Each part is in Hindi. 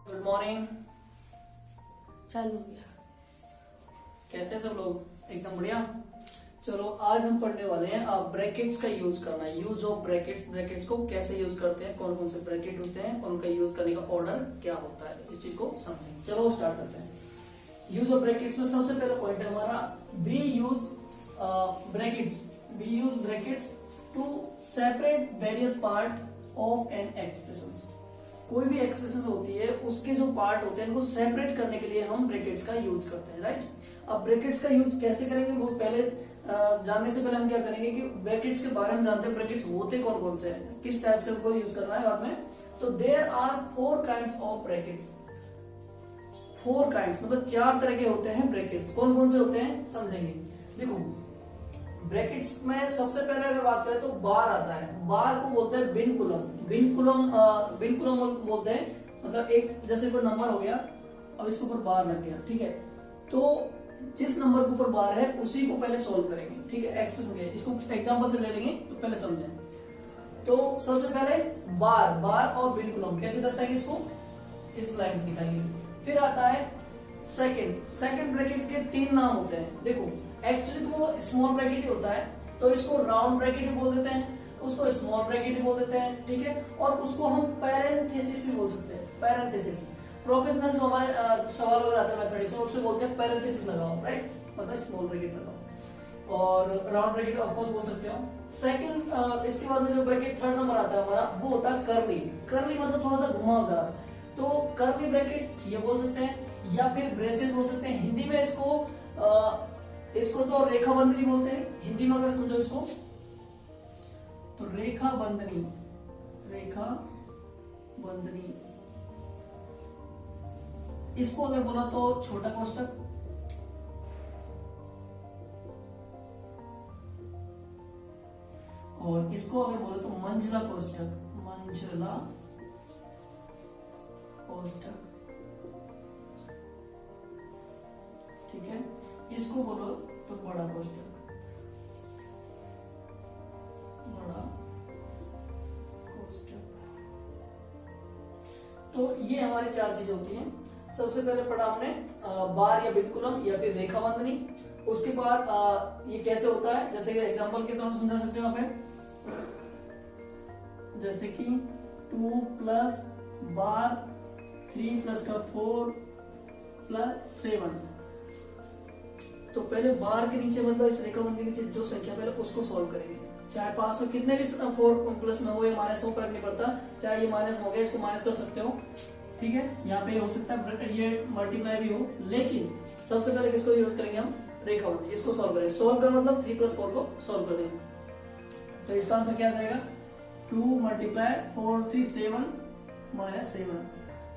Good morning. चालू हो गया। कैसे सब लोग? एकदम बढ़िया। चलो आज हम पढ़ने वाले हैं ब्रैकेट्स का यूज करना। यूज ऑफ ब्रैकेट्स, ब्रैकेट्स को कैसे यूज करते हैं, कौन कौन से ब्रैकेट होते हैं और उनका यूज करने का ऑर्डर क्या होता है, इस चीज को समझेंगे। चलो स्टार्ट करते हैं। यूज ऑफ ब्रैकेट्स में सबसे पहला पॉइंट है हमारा we use brackets to separate various part of an expression. कोई भी एक्सप्रेशन होती है उसके जो पार्ट होते हैं उनको सेपरेट करने के लिए हम ब्रैकेट्स का यूज करते हैं, राइट। अब ब्रैकेट्स का यूज कैसे करेंगे वो पहले जानने से पहले हम क्या करेंगे कि ब्रैकेट्स के बारे में जानते हैं। ब्रैकेट्स होते कौन कौन से हैं, किस टाइप से उनको यूज करना है बाद में। तो there are 4 kinds of brackets. 4 kinds मतलब 4 तरह के होते हैं ब्रैकेट्स। कौन कौन से होते हैं समझेंगे। देखो ब्रैकेट्स में सबसे पहले अगर बात करें तो बार आता है। बार को बोलते हैं विनकुलम। विनकुलम बोलते हैं, मतलब एक जैसे कोई नंबर हो गया, अब इसके ऊपर बार लग गया, ठीक है। तो जिस नंबर के ऊपर बार है उसी को पहले सॉल्व करेंगे, ठीक है। एक्सप्रेशन के इसको एग्जांपल से ले लेंगे तो पहले समझें। तो सबसे पहले बार और विनकुलम कैसे दर्शाएंगे इसको, इस लाइन से दिखाएंगे। फिर आता है सेकंड ब्रैकेट के 3 नाम होते हैं। देखो एक्चुअली तो वो स्मॉल ब्रैकेट ही होता है, तो इसको राउंड ब्रैकेट ही बोल देते हैं, उसको स्मॉल ब्रैकेट ही बोल देते हैं, ठीक है। और उसको हम पैरेंथेसिस भी बोल सकते हैं। पैरेंथेसिस प्रोफेशनल जो हमारे सवाल वगैरह आते हैं मैथमेटिक्स में उससे बोलते हैं पैरेंथेसिस लगाओ, राइट, मतलब स्मॉल ब्रैकेट लगाओ। और राउंड ब्रैकेट ऑफ कोर्स बोल सकते हो। सेकंड इसके बाद में जो ब्रैकेट थर्ड नंबर आता है हमारा वो होता है कर्ली मतलब थोड़ा सा घुमावदार। तो कर्ली ब्रैकेट ये बोल सकते हैं या फिर ब्रेसेस बोल सकते हैं। हिंदी में इसको तो रेखा बंधनी बोलते हैं। हिंदी में अगर समझो इसको तो रेखा बंधनी। इसको अगर बोला तो छोटा कोष्टक। और इसको अगर बोले तो मंझला कोष्टक, ठीक है। इसको बोलो तो बड़ा कोष्टक। तो ये हमारी 4 चीजें होती हैं। सबसे पहले पढ़ा हमने बार या विनकुलम या फिर रेखा बंधनी। उसके बाद ये कैसे होता है, जैसे कि एग्जांपल के तौर पर समझा सकते हो यहाँ पे, जैसे कि 2 प्लस बार 3 प्लस का 4 प्लस 7। तो पहले बार के नीचे मतलब इस रेखा बंधनी के नीचे जो संख्या पहले उसको सॉल्व करेंगे। चाहे पास में कितने भी 4 प्लस में हो या माइनस हो, फर्क नहीं पड़ता। चाहे ये माइनस हो गया इसको माइनस कर सकते हो, ठीक है। यहाँ पे हो सकता है ये मल्टीप्लाई भी हो, लेकिन सबसे पहले किसको यूज करेंगे हम, रेखा बंधनी। इसको सॉल्व करेंगे। सॉल्व कर मतलब 3 प्लस 4 को सॉल्व कर देंगे। तो इसका आंसर क्या आ जाएगा, 2 मल्टीप्लाई 4 3 7 माइनस 7।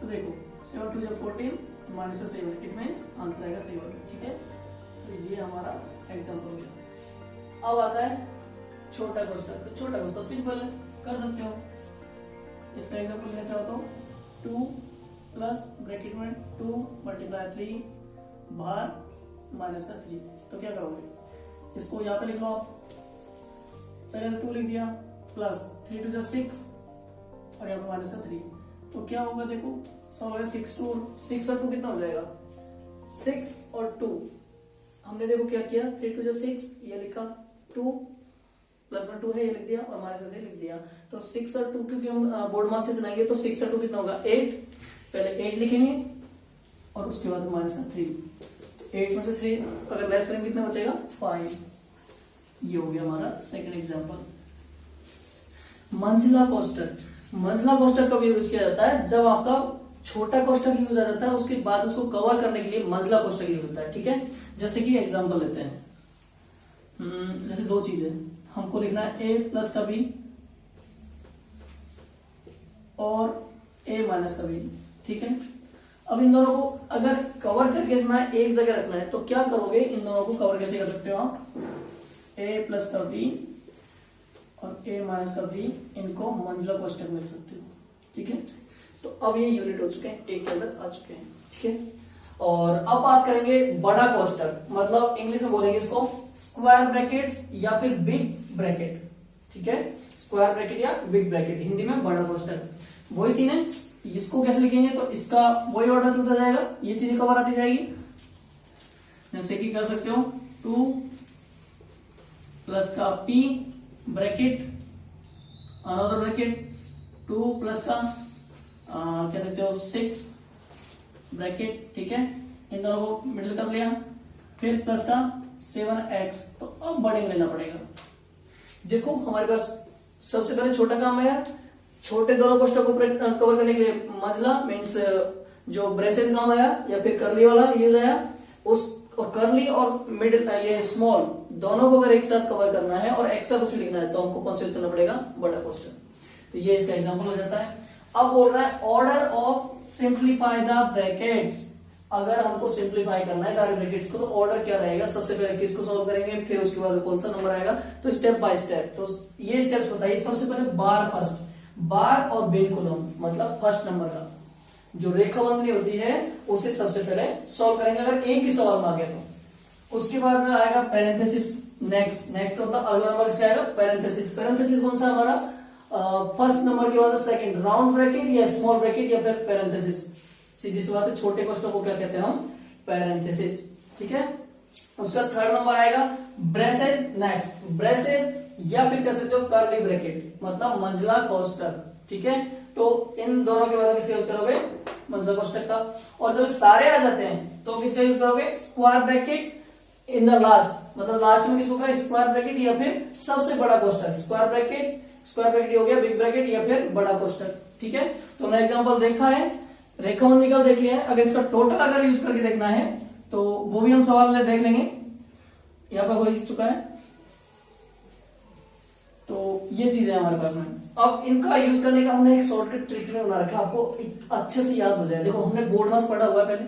तो देखो 7 2 14 माइनस 7, इट मीन्स आंसर आएगा 7, ठीक है। तो ये हमारा एग्जाम्पल गया। अब आता है छोटा कोष्टक। तो छोटा कोष्टक सिंपल है, कर सकते हो। इसका एग्जाम्पल लेना चाहो तो 2 प्लस ब्रैकेट में 2 मल्टीप्लाई 3 बार माइनस का 3। तो क्या करोगे, इसको यहाँ पे लिख लो आप। पहले 2 लिख दिया प्लस 3 2 6 और यहाँ पे माइनस का 3। तो क्या होगा देखो, 6 और 2 कितना हो जाएगा, 6 और 2। हमने देखो क्या किया, 3 2 6 ये लिखा, 2 प्लस में 2 है ये लिख दिया और माइनस में लिख दिया। तो 6 और 2 क्योंकि हम बोर्ड मास से चलाएंगे तो 6 और 2 कितना होगा, 8। पहले 8 लिखेंगे और उसके बाद माइनस का 3। 8 में से 3 अगर लेस करेंगे कितना बचेगा, 5। ये हो गया हमारा सेकंड एग्जांपल। मंझला कोष्टक कब यूज किया जाता है, जब आपका छोटा कोष्टक यूज आ जाता है उसके बाद उसको कवर करने के लिए मंझला कोष्टक यूज होता है, ठीक है। जैसे कि एग्जांपल लेते हैं, जैसे 2 चीजें हमको लिखना है, a प्लस का b और a माइनस का b, ठीक है। अब इन दोनों को अगर कवर करके रखना है, एक जगह रखना है, तो क्या करोगे, इन दोनों को कवर कैसे कर सकते हो आप, a प्लस का b और a माइनस का b, इनको मंझला कोष्टक में लिख सकते हो, ठीक है। तो अब ये यूनिट हो चुके हैं, एक के अंदर आ चुके हैं, ठीक है। और अब बात करेंगे बड़ा कोष्टक, मतलब इंग्लिश में बोलेंगे इसको स्क्वायर ब्रैकेट्स या फिर बिग ब्रैकेट, ठीक है। स्क्वायर ब्रैकेट या बिग ब्रैकेट, हिंदी में बड़ा कोष्टक। वही सीन है, इसको कैसे लिखेंगे तो इसका वही ऑर्डर चलता जाएगा, ये चीजें कवर आती जाएगी। जैसे कि कर सकते हो 2 प्लस का p bracket another bracket 2 plus का कह सकते हो 6 ब्रैकेट, ठीक है, इन दोनों को मिडिल कर लिया, फिर प्लस का 7x। तो अब बड़े में लेना पड़ेगा। देखो हमारे पास सबसे पहले छोटा काम है, छोटे दोनों कोष्टक को कवर करने के लिए मजला मीन्स जो ब्रेसेस काम आया या फिर करली वाला यूज आया, उस और करली और मिडिल ये स्मॉल दोनों को अगर एक साथ कवर करना है और एक्स्ट्रा कुछ लिखना है तो हमको कौन सा यूज करना पड़ेगा, बड़ा कोष्टक। तो ये इसका एग्जांपल हो जाता है। अब बोल रहा है order of simplify the brackets. अगर हमको सिंप्लीफाई करना है सारे ब्रैकेट्स को तो ऑर्डर क्या रहेगा, सबसे पहले किसको सॉल्व करेंगे, फिर उसके बाद कौन सा नंबर आएगा, तो स्टेप बाय स्टेप। तो ये स्टेप्स बताइए। सबसे पहले बार फर्स्ट, बार और बिनकुलम मतलब फर्स्ट नंबर का जो रेखाबंधनी होती है उसे सबसे पहले सॉल्व करेंगे अगर एक ही सवाल मांगे तो। उसके बाद में आएगा पैरेंथेसिस, नेक्स्ट मतलब अगला नंबर से आएगा पैरेंथेसिस। पैरेंथेसिस कौन सा हमारा फर्स्ट नंबर के बाद सेकंड, राउंड ब्रैकेट या स्मॉल ब्रैकेट या फिर पैरेंथेसिस। सीधी सी बात है, छोटे क्वेश्चन को क्या कहते हैं हम, पैरेंथेसिस, ठीक है। उसका थर्ड नंबर आएगा ब्रेसेज, नेक्स्ट ब्रेसेज या फिर कह सकते हो कर्ली ब्रैकेट मतलब मंझला कोष्टक, ठीक है। तो इन दोनों के बाद किसका यूज करोगे, मंझला कोष्टक का। और जब सारे आ जाते हैं तो किसका यूज करोगे, square bracket in the last, मतलब लास्ट में किसको होगा, स्क्वायर ब्रैकेट या फिर सबसे बड़ा कोष्टक। स्क्वायर ब्रैकेट हो गया, बिग ब्रैकेट या फिर बड़ा कोष्टक, ठीक है। तो हमने एग्जांपल देखा है, रेखाबंधनी का देख लिया है। अगर इसका टोटल अगर यूज करके देखना है तो वो भी हम सवाल में देख लेंगे, यहाँ पर हो चुका है। तो ये चीज है हमारे पास में। अब इनका यूज करने का हमने एक शॉर्टकट ट्रिक बना रखा, आपको अच्छे से याद हो जाए। देखो हमने बोर्ड मास पढ़ा हुआ है पहले,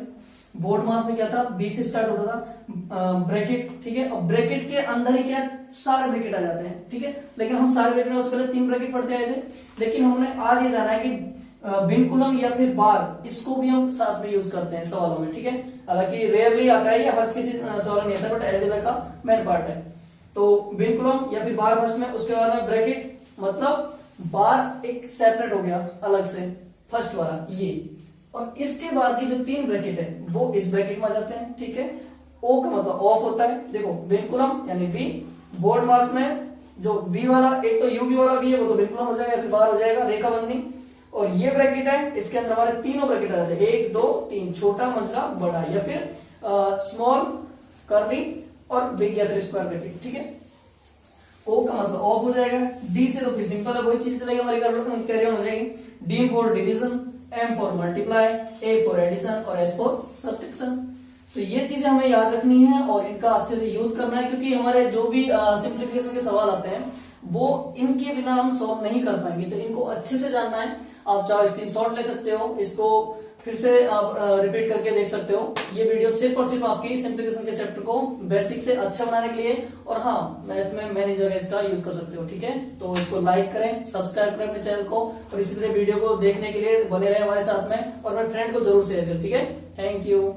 बोर्ड मास में क्या था, बी से स्टार्ट होता था ब्रैकेट, ठीक है। और ब्रैकेट के अंदर ही क्या सारे ब्रैकेट आ जाते हैं, ठीक है। लेकिन हम सारे ब्रैकेट में उससे पहले 3 ब्रैकेट पढ़ते आए थे, लेकिन हमने आज ये जाना है कि बिनकुलम या फिर बार, इसको भी हम साथ में यूज करते हैं सवालों में, ठीक है। हालांकि रेयरली आता है, या हर किसी सवाल नहीं आता, बट एलजेब्रा का मेन पार्ट है। तो बिनकुलम या फिर बार फर्स्ट में, उसके बाद में ब्रैकेट मतलब बार एक सेपरेट हो गया अलग से, फर्स्ट वाला ये। और इसके बाद की जो 3 ब्रैकेट है वो इस ब्रैकेट में आ जाते हैं, ठीक है। ओ का मतलब ऑफ होता है। देखो बिनकुलम यानी बी, बोर्ड मास में जो बी वाला, एक तो यूबी वाला बी है वो तो बिनकुलम हो जाएगा, फिर बार हो जाएगा रेखाबंधनी। और ये ब्रैकेट है, इसके अंदर हमारे तीनों ब्रैकेट आ जाते हैं, 1 2 3, छोटा मंझला बड़ा, या फिर स्मॉल कर्ली और बिग या फिर स्क्वायर ब्रैकेट, ठीक है। ओ का मतलब ऑफ हो जाएगा। डी से तो फिर सिंपल है, वही चीज चलेगी हमारी, कैरी ऑन हो जाएगी। D for division, M for multiply, A for addition और एस फॉर सब्ट्रैक्शन। तो ये चीजें हमें याद रखनी है और इनका अच्छे से यूज करना है, क्योंकि हमारे जो भी सिंप्लीफिकेशन के सवाल आते हैं वो इनके बिना हम सॉल्व नहीं कर पाएंगे। तो इनको अच्छे से जानना है। आप चाहो स्क्रीनशॉट ले सकते हो, इसको फिर से आप रिपीट करके देख सकते हो। ये वीडियो सिर्फ और सिर्फ आपकी सिंप्लीफिकेशन के चैप्टर को बेसिक से अच्छा बनाने के लिए, और हाँ मैथ में मैंने जगह इसका यूज कर सकते हो, ठीक है। तो इसको लाइक करें, सब्सक्राइब करें अपने चैनल को, और इसी तरह वीडियो को देखने के लिए बने रहे हमारे साथ में, और अपने फ्रेंड को जरूर शेयर करें, ठीक है। Thank you.